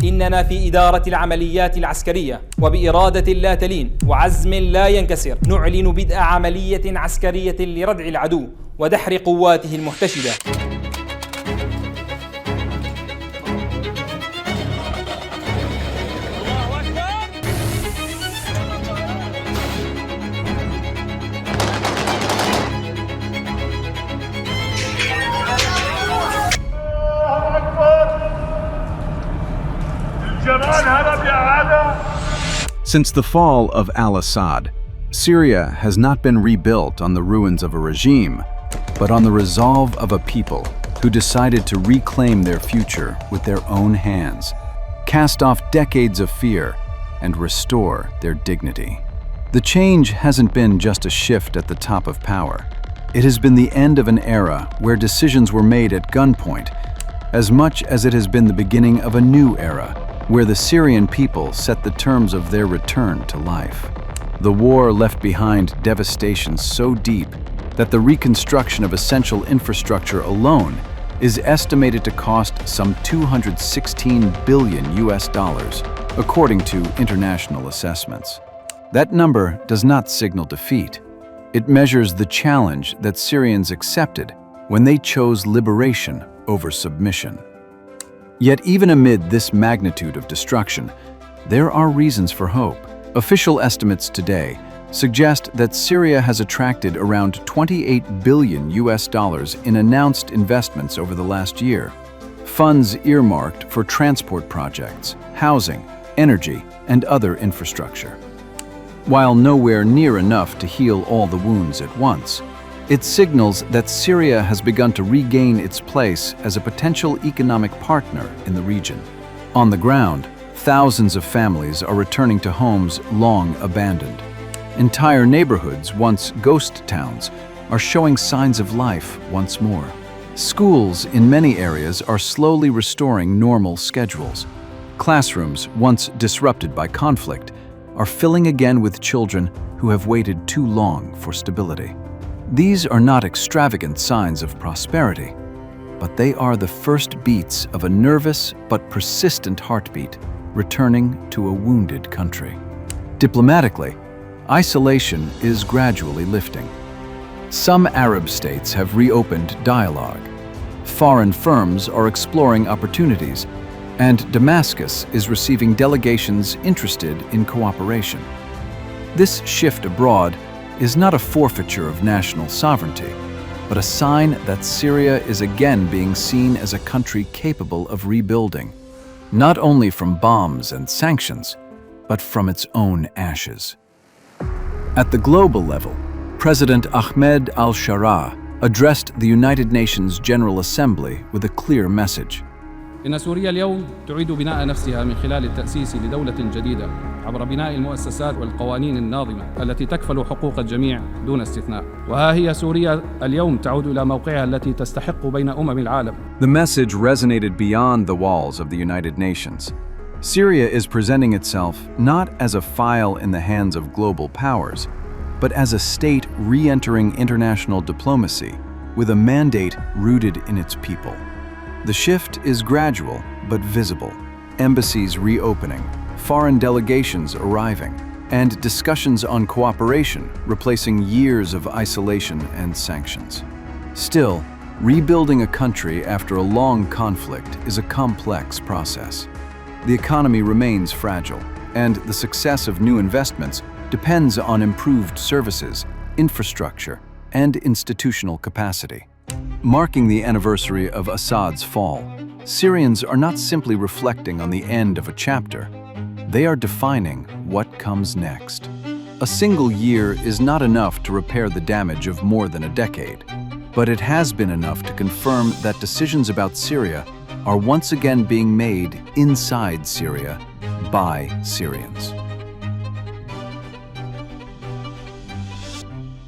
إننا في إدارة العمليات العسكرية وبإرادة لا تلين وعزم لا ينكسر نعلن بدء عملية عسكرية لردع العدو ودحر قواته المحتشدة. Since the fall of al-Assad, Syria has not been rebuilt on the ruins of a regime, but on the resolve of a people who decided to reclaim their future with their own hands, cast off decades of fear, and restore their dignity. The change hasn't been just a shift at the top of power. It has been the end of an era where decisions were made at gunpoint, as much as it has been the beginning of a new era, where the Syrian people set the terms of their return to life. The war left behind devastation so deep that the reconstruction of essential infrastructure alone is estimated to cost some $216 billion, according to international assessments. That number does not signal defeat. It measures the challenge that Syrians accepted when they chose liberation over submission. Yet even amid this magnitude of destruction, there are reasons for hope. Official estimates today suggest that Syria has attracted around $28 billion in announced investments over the last year, funds earmarked for transport projects, housing, energy, and other infrastructure. While nowhere near enough to heal all the wounds at once, it signals that Syria has begun to regain its place as a potential economic partner in the region. On the ground, thousands of families are returning to homes long abandoned. Entire neighborhoods, once ghost towns, are showing signs of life once more. Schools in many areas are slowly restoring normal schedules. Classrooms, once disrupted by conflict, are filling again with children who have waited too long for stability. These are not extravagant signs of prosperity, but they are the first beats of a nervous but persistent heartbeat returning to a wounded country. Diplomatically, isolation is gradually lifting. Some Arab states have reopened dialogue. Foreign firms are exploring opportunities, and Damascus is receiving delegations interested in cooperation. This shift abroad is not a forfeiture of national sovereignty, but a sign that Syria is again being seen as a country capable of rebuilding, not only from bombs and sanctions, but from its own ashes. At the global level, President Ahmed al-Sharaa addressed the United Nations General Assembly with a clear message. إن سوريا اليوم تعيد بناء نفسها من خلال التأسيس لدولة جديدة عبر بناء المؤسسات والقوانين الناظمة التي تكفل حقوق الجميع دون استثناء. وها هي سوريا اليوم تعود إلى موقعها التي تستحق بين العالم. The message resonated beyond the walls of the United Nations. Syria is presenting itself not as a file in the hands of global powers, but as a state re-entering international diplomacy with a mandate rooted in its people. The shift is gradual but visible. Embassies reopening, foreign delegations arriving, and discussions on cooperation replacing years of isolation and sanctions. Still, rebuilding a country after a long conflict is a complex process. The economy remains fragile, and the success of new investments depends on improved services, infrastructure, and institutional capacity. Marking the anniversary of Assad's fall, Syrians are not simply reflecting on the end of a chapter. They are defining what comes next. A single year is not enough to repair the damage of more than a decade, but it has been enough to confirm that decisions about Syria are once again being made inside Syria by Syrians.